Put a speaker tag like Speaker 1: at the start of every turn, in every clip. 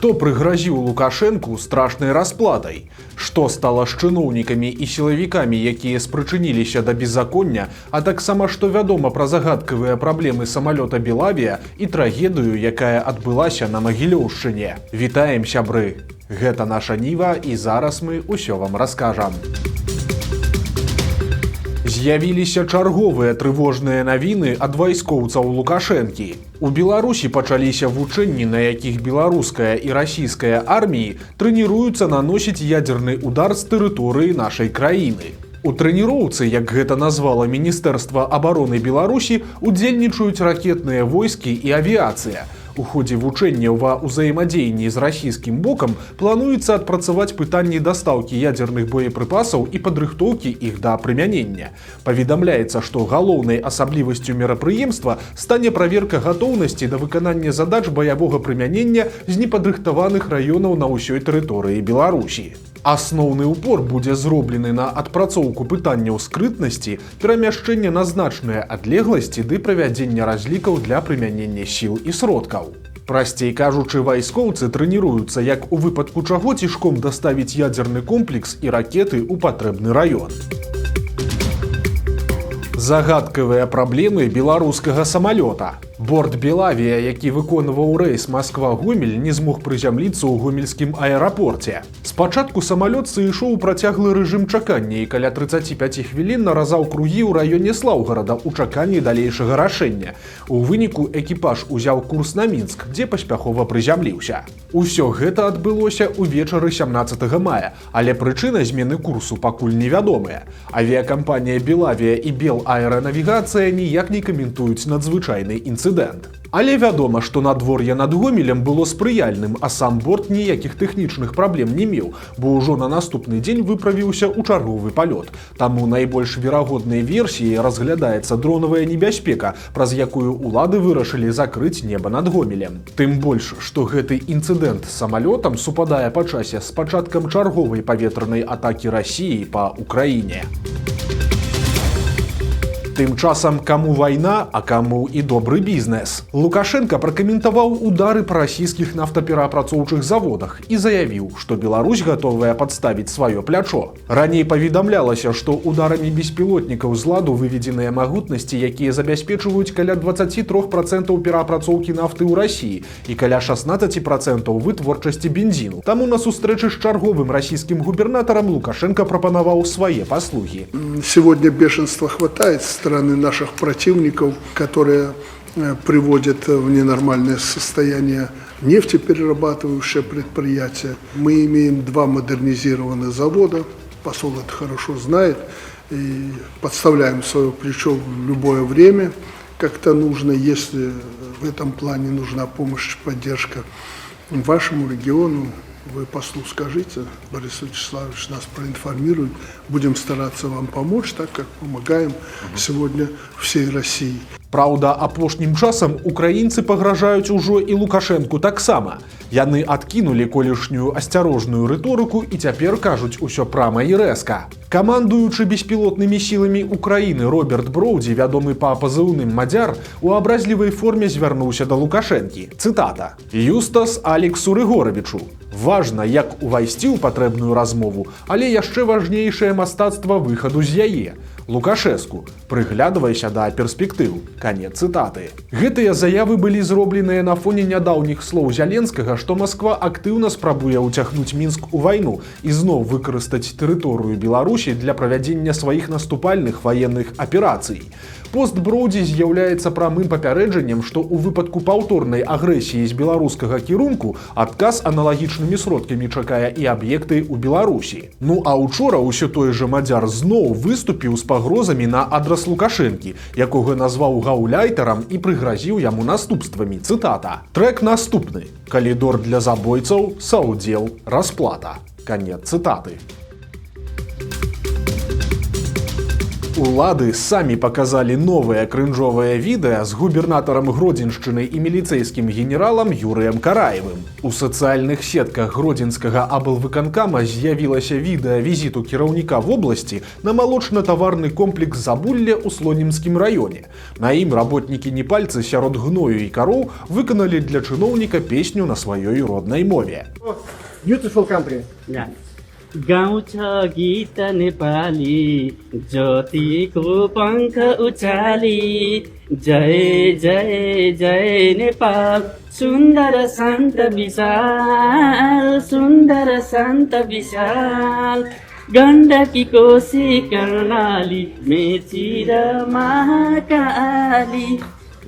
Speaker 1: Кто пригрозил Лукашенку страшной расплатой? Что стало с чыноўнікамі і сілавікамі, якія спрычыніліся да беззаконня, а таксама што вядома пра загадкавыя праблемы самалёта Белавія і трагедыю, якая адбылася на Магілёўшчыне. Вітаем, сябры! Гэта наша Ніва, і зараз мы ўсё вам раскажам. З'явіліся чарговыя трывожныя навіны ад вайскоўцаў Лукашэнкі. У Беларусі пачаліся вучэнні, на якіх беларуская і расійская арміі трэніруюцца наносіць ядзерны удар з тэрыторыі нашай краіны. У трэніроўцы, як гэта назвала Міністэрства абароны Беларусі, удзельнічаюць ракетныя войскі і авіяцыя. У ходзе вучэнняў ва ўзаемадзеянні з расійскім бокам плануецца адпрацаваць пытанні дастаўкі ядзерных боепрыпасаў і падрыхтоўкі іх да прымянення. Паведамляецца, што галоўнай асаблівасцю мерапрыемства стане праверка гатоўнасці да выканання задач баявога прымянення з непадрыхтаваных раёнаў на ўсёй тэрыторыі Беларусі. Асноўны ўпор будзе зроблены на адпрацоўку пытанняў скрытнасці, перамяшчэння на значныя адлегласці ды правядзення разлікаў для прымянення сіл і сродкаў. Прасцей кажучы, вайскоўцы трэніруюцца, як у выпадку чаго цішком даставіць ядзерны комплекс і ракеты ў патрэбны раён. Загадкавыя праблемы беларускага самалёта. Борт Белавія, які выконваў рэйс Масква-Гомель, не змог прызямліцца ў гомельскім аэрапорце. Спачатку самалёт сышоў у працяглы рэжым чакання і каля 35 хвілін наразаў кругі ў раёне Слаўгарада ў чаканні далейшага рашэння. У выніку экіпаж узяў курс на Мінск, дзе паспяхова прызямліўся. Усё гэта адбылося ўвечары 17 мая, але прычына змены курсу пакуль невядомая. Авіякампанія Белавія і Белаэранавігацыя ніяк не каментуюць надзвычайны інцыдэнт. Але вядома, што надвор'е над Гомелем было спрыяльным, а сам борт ніякіх тэхнічных праблем не меў, бо ўжо на наступны дзень выправіўся ў чарговы палёт. Таму найбольш верагоднай версіяй разглядаецца дронавая небяспека, праз якую ўлады вырашылі закрыць неба над Гомелем. Тым больш, што гэты інцыдэнт з самалётам супадае па часе з пачаткам чарговай паветранай атакі Расіі па Украіне. Тым часам, каму вайна, а каму і добры бізнес. Лукашенка пракаментаваў удары па расійскіх нафтаперапрацоўчых заводах і заявіў, што Беларусь гатовая падставіць сваё плячо. Раней паведамлялася, што ударамі беспілотнікаў з ладу выведзеныя магутнасці, якія забяспечваюць каля 23% перапрацоўкі нафты ў Расіі і каля 16% вытворчасці бензіну. Таму на сустрэчы з чарговым расійскім губернатарам Лукашенка прапанаваў свае паслугі.
Speaker 2: Сегодня бешенства хватает со стороны наших противников, которые приводят в ненормальное состояние нефтеперерабатывающие предприятия. Мы имеем 2 модернизированных завода, посол это хорошо знает, и подставляем свое плечо в любое время, как-то нужно, если в этом плане нужна помощь, поддержка вашему региону. Вы послу скажите, Борис Вячеславович нас проинформирует. Будем стараться вам помочь, так как помогаем сегодня всей России.
Speaker 1: Праўда, апошнім часам украінцы пагражаюць ужо і Лукашэнку таксама. Яны адкінулі колішнюю асцярожную рыторыку і цяпер кажуць усё прама і рэзка. Камандуючы беспілотнымі сіламі Украіны Роберт Броўдзі, вядомы па пазыўным «Мадзяр», у абразлівай форме звярнуўся да Лукашэнкі. Цытата. «Юстас Алексу Рыгоравічу. Важна, як увайсці ў патрэбную размову, але яшчэ важнейшае мастацтва выхаду з яе. Лукашэску, прыглядвайся да перспектыў». Канец цытаты. Гэтыя заявы былі зробленыя на фоне нядаўніх слоў Зяленскага, што Масква актыўна спрабуе ўцягнуць Мінск у вайну і зноў выкарыстаць тэрыторыю Беларусі для правядзення сваіх наступальных ваенных аперацый. Пост Броўдзі з'яўляецца прамым папярэджаннем, што ў выпадку паўторнай агрэсіі з беларускага кірунку адказ аналагічнымі сродкамі чакае і аб'екты ў Беларусі. Ну а учора ўсё той жа «Мадзяр» зноў выступіў з пагрозамі на адрас Лукашэнкі, якога назваў гаўляйтарам і прыгразіў яму наступствамі. Цытата. «Трэк наступны. Калідор для забойцаў, саўдзел, расплата». Канец цытаты. Улады самі паказалі новае крынжовае відэа з губернатарам Гродзеншчыны і міліцэйскім генералам Юрыем Караевым. У сацыяльных сетках гродзенскага аблвыканкама з'явілася відэа візіту кіраўніка вобласці на малочна-таварны комплекс Забулле ў Слонімскім раёне. На ім работнікі Непальцы сярод гною і кароў выканалі для чыноўніка песню на сваёй роднай мове.
Speaker 3: Beautiful country.
Speaker 4: Yeah. गाउँछ गीत नेपाली ज्योतिको पङ्ख उचाली जय जय जय नेपाल सुन्दर शान्त विशाल गण्डकी कोशी कर्णाली मेची र महाकाली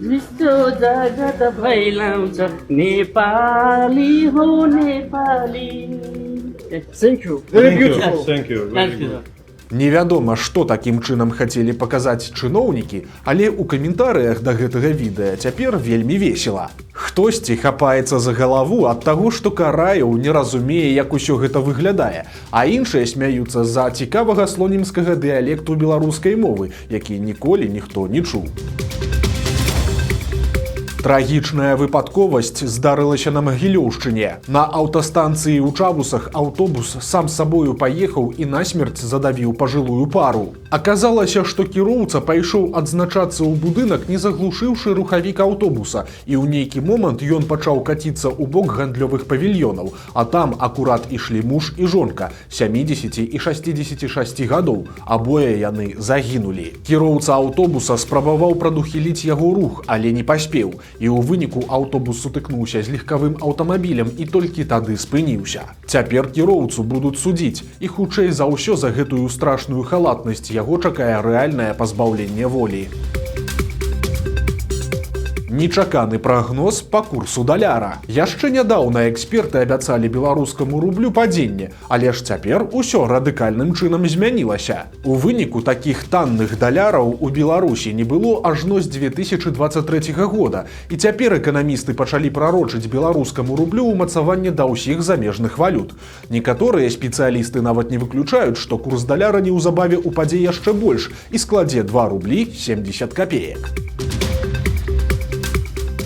Speaker 4: विश्व जगत फैलाउँछ नेपाली हो Nepali.
Speaker 3: Thank you. Very beautiful.
Speaker 5: Thank you.
Speaker 4: Thank you.
Speaker 1: Невядома, што такім чынам хацелі паказаць чыноўнікі, але ў каментарыях да гэтага відэа цяпер вельмі весела. Хтосьці хапаецца за галаву ад таго, што Караеў не разумее, як усё гэта выглядае, а іншыя смяюцца з-за цікавага слонімскага дыялекту беларускай мовы, які ніколі ніхто не чуў. Трагічная выпадковасць здарылася на Магілёўшчыне. На аўтастанцыі ў Чавусах аўтобус сам сабою паехаў і насмерць задавіў пажылую пару. Аказалася, што кіроўца пайшоў адзначацца ў будынак, не заглушыўшы рухавік аўтобуса, і ў нейкі момант ён пачаў каціцца ў бок гандлёвых павільёнаў, а там акурат ішлі муж і жонка 70 і 66 гадоў. Абое яны загінулі. Кіроўца аўтобуса спрабаваў прадухіліць яго рух, але не паспеў. І ў выніку аўтобус сутыкнуўся з легкавым аўтамабілем і толькі тады спыніўся. Цяпер кіроўцу будуць судзіць, і хутчэй за ўсё за гэтую страшную халатнасць яго чакае рэальнае пазбаўленне волі. Нечаканы прагноз па курсу даляра. Яшчэ нядаўна эксперты абяцалі беларускаму рублю падзенне, але ж цяпер усё радыкальным чынам змянілася. У выніку такіх танных даляраў у Беларусі не было ажно з 2023 года, і цяпер эканамісты пачалі прарочыць беларускаму рублю ўмацаванне да ўсіх замежных валют. Некаторыя спецыялісты нават не выключаюць, што курс даляра неўзабаве упадзе яшчэ больш і складзе 2 рублі 70 копеек.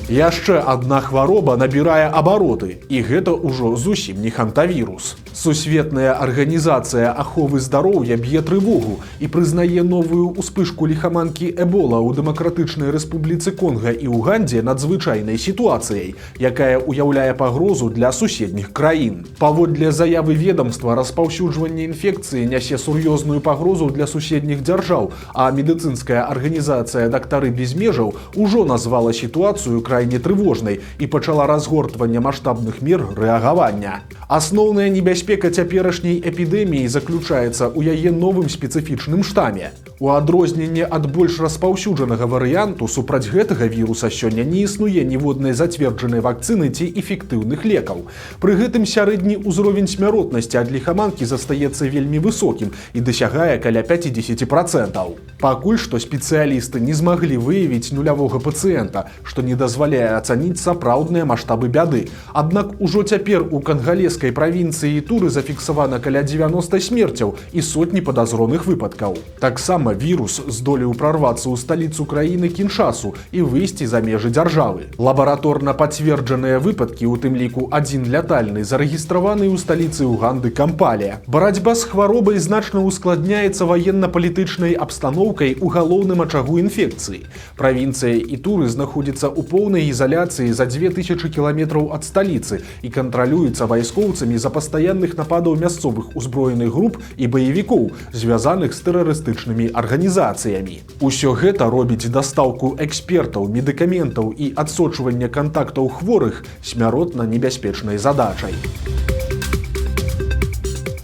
Speaker 1: Яшчэ адна хвароба набірае абароты, і гэта ўжо зусім не хантавірус. Сусветная арганізацыя аховы здароўя б'е трывогу і прызнае новую ўспышку ліхаманкі Эбола ў Дэмакратычнай Рэспубліцы Конга і Угандзе надзвычайнай сітуацыяй, якая ўяўляе пагрозу для суседніх краін. Паводле заявы ведамства, распаўсюджванне інфекцыі нясе сур'ёзную пагрозу для суседніх дзяржаў, а медыцынская арганізацыя «Дактары без межаў» ужо назвала сітуацыю крайне трывожнай і пачала разгортванне маштабных мер рэагавання. Асноўная небяспека цяперашняй эпідэміі заключаецца ў яе новым спецыфічным штаме. У адрозненне ад больш распаўсюджанага варыянту, супраць гэтага віруса сёння не існуе ніводнай зацверджанай вакцыны ці эфектыўных лекаў. Пры гэтым сярэдні ўзровень смяротнасці ад ліхаманкі застаецца вельмі высокім і дасягае каля 50%. Пакуль што спецыялісты не змаглі выявіць нулявога пацыента, што не дазваляе ацаніць сапраўдныя маштабы бяды. Аднак ужо цяпер у кангалескай правінцыі Туры зафіксавана каля 90 смерцяў і сотні падазроных выпадкаў. Таксама вірус здолеў прарвацца ў сталіцу краіны Кіншасу і выйсці за межы дзяржавы. Лабараторна пацверджаныя выпадкі, у тым ліку адзін лятальны, зарэгістраваны ў сталіцы Уганды Кампале. Барацьба з хваробай значна ускладняецца ваенна-палітычнай абстаноўкай у галоўным ачагу інфекцыі. Правінцыя Ітуры знаходзіцца ў поўнай ізаляцыі за 2000 кіламетраў ад сталіцы і кантралюецца вайскоўцамі за пастаянных нападаў мясцовых узброеных груп і баевікоў, звязаных з тэрарыстычнымі арганізацыямі. Усё гэта робіць дастаўку экспертаў, медыкаментаў і адсочванне кантактаў хворых смяротна небяспечнай задачай.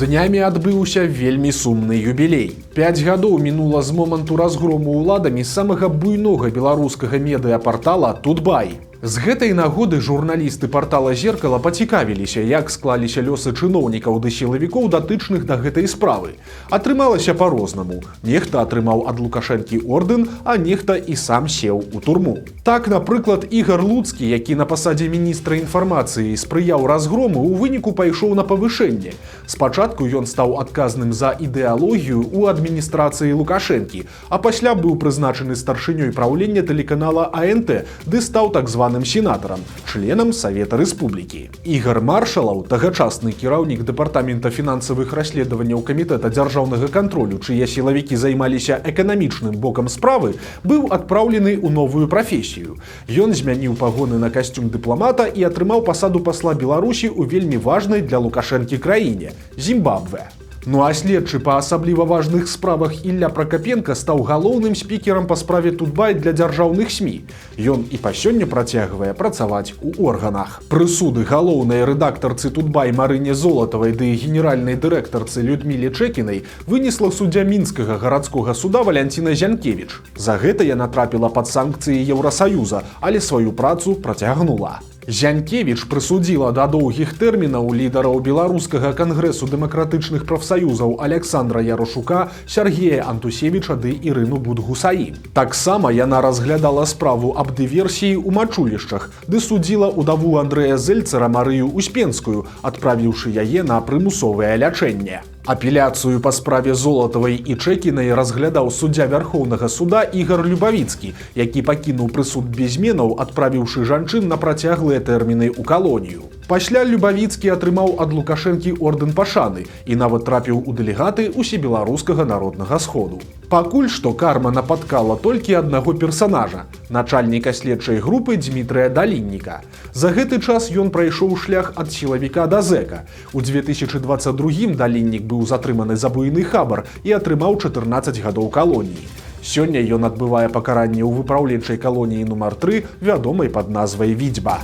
Speaker 1: Днямі адбыўся вельмі сумны юбілей. 5 гадоў мінула з моманту разгрому ўладамі самага буйнога беларускага медыапартала «Тутбай». З гэтай нагоды журналісты партала «Зеркала» пацікавіліся, як склаліся лёсы чыноўнікаў ды сілавікоў, датычных да гэтай справы. Атрымалася па-рознаму. Нехта атрымаў ад Лукашэнкі ордэн, а нехта і сам сеў у турму. Так, напрыклад, Ігар Луцкі, які на пасадзе міністра інфармацыі спрыяў разгрому, у выніку пайшоў на павышэнне. Спачатку ён стаў адказным за ідэалогію ў адміністрацыі Лукашэнкі, а пасля быў прызначаны старшынёй праўлення тэлеканала АНТ, ды стаў так званым сенатарам, членам Савета Рэспублікі. Ігар Маршалаў, тагачасны кіраўнік дэпартамента фінансавых расследаванняў камітэта дзяржаўнага кантролю, чые сілавікі займаліся эканамічным бокам справы, быў адпраўлены ў новую прафесію. Ён змяніў пагоны на касцюм дыпламата і атрымаў пасаду пасла Беларусі ў вельмі важнай для Лукашэнкі краіне – Зімбабве. Ну а следчы па асабліва важных справах Ілля Пракапенка стаў галоўным спікерам па справе Тутбай для дзяржаўных СМІ. Ён і па сёння працягвае працаваць у органах. Прысуды галоўнай рэдактарцы Тутбай Марыне Золатавай ды генеральнай дырэктарцы Людміле Чэкінай вынесла суддзя мінскага гарадскога суда Валянціна Зянкевіч. За гэта яна трапіла пад санкцыі Еўрасаюза, але сваю працу працягнула. Зянкевіч прысудзіла да доўгіх тэрмінаў лідараў беларускага кангрэсу дэмакратычных прафсаюзаў Александра Ярошука, Сергея Антусевіча ды Ірыну Будгусаі. Таксама яна разглядала справу аб дыверсіі ў мачулішчах, ды судзіла удаву Андрэя Зельцера Марыю Успенскую, адправіўшы яе на прымусовае лячэнне. Апеляцыю па справе Золатавай і Чэкінай разглядаў суддзя Вярхоўнага суда Ігар Любавіцкі, які пакінуў прысуд без зменаў, адправіўшы жанчын на працяглыя тэрміны ў калонію. Пасля Любавіцкі атрымаў ад Лукашэнкі ордэн пашаны і нават трапіў у дэлегаты усебеларускага народнага сходу. Пакуль што карма напаткала толькі аднаго персанажа – начальніка следчай групы Дмітрыя Далінніка. За гэты час ён прайшоў шлях ад сілавіка да зэка. У 2022 Даліннік быў затрыманы за буйны хабар і атрымаў 14 гадоў калоніі. Сёння ён адбывае пакаранне ў выпраўленчай калоніі нумар 3, вядомай пад назвай Відзьба.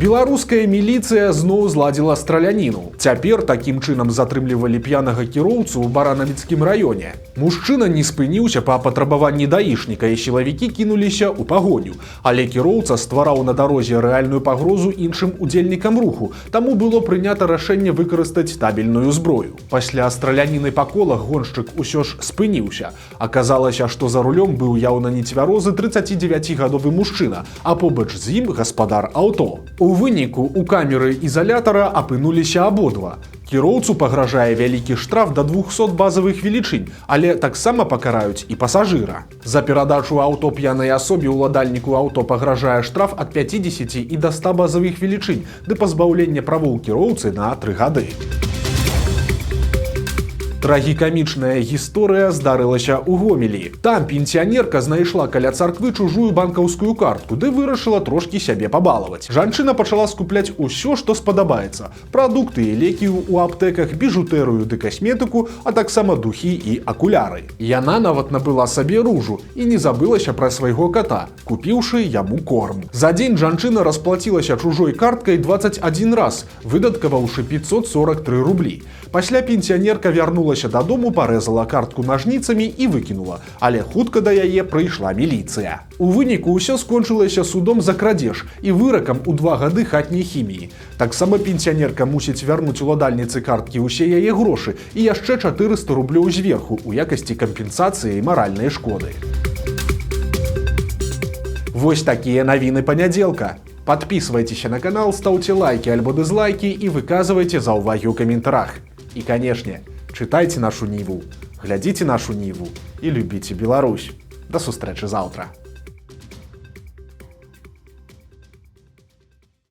Speaker 1: Беларуская міліцыя зноў зладзіла страляніну. Цяпер такім чынам затрымлівалі п'янага кіроўцу ў Баранавіцкім раёне. Мужчына не спыніўся па патрабаванні даішніка, і сілавікі кінуліся ў пагоню. Але кіроўца ствараў на дарозе рэальную пагрозу іншым удзельнікам руху, таму было прынята рашэнне выкарыстаць табельную зброю. Пасля страляніны па колах гоншчык усё ж спыніўся. Аказалася, што за рулём быў яўна нецвярозы 39-гадовы мужчына, а побач з ім гаспадар аўто. У выніку у камеры ізалятара апынуліся абодва. Кіроўцу пагражае вялікі штраф да 200 базавых велічынь, але таксама пакараюць і пасажыра. За перадачу аўто п'янай асобе ўладальніку аўто пагражае штраф ад 50 і да 100 базавых велічынь ды пазбаўлення правоў кіроўцы на 3 гады. Трагікамічная гісторыя здарылася ў Гомелі. Там пенсіянерка знайшла каля царквы чужую банкаўскую картку, ды вырашыла трошкі сябе пабалаваць. Жанчына пачала скупляць усё, што спадабаецца: прадукты і лекі ў аптэках, біжутэрыю ды касметыку, а таксама духі і акуляры. Яна нават набыла сабе ружу і не забылася пра свайго ката, купіўшы яму корм. За дзень жанчына расплацілася чужой карткай 21 раз, выдаткаваўшы 543 рублі. Пасля пенсіянерка вярнулася дадому, парэзала картку нажніцамі і выкінула, але хутка да яе прыйшла міліцыя. У выніку ўсё скончылася судом за крадзеж і выракам у 2 гады хатняй хіміі. Таксама пенсіянерка мусіць вярнуць уладальніцы карткі ўсе яе грошы і яшчэ 400 рублёў зверху ў якасці кампенсацыі маральнай шкоды. Вось такія навіны панядзелка. Подписывайтесь на канал, ставьте лайки альбо дизлайки и выказывайте заўвагі ў каментарах. И, конечно, читайте нашу Ниву, глядите нашу Ниву и любите Беларусь. До сустрэчы заўтра.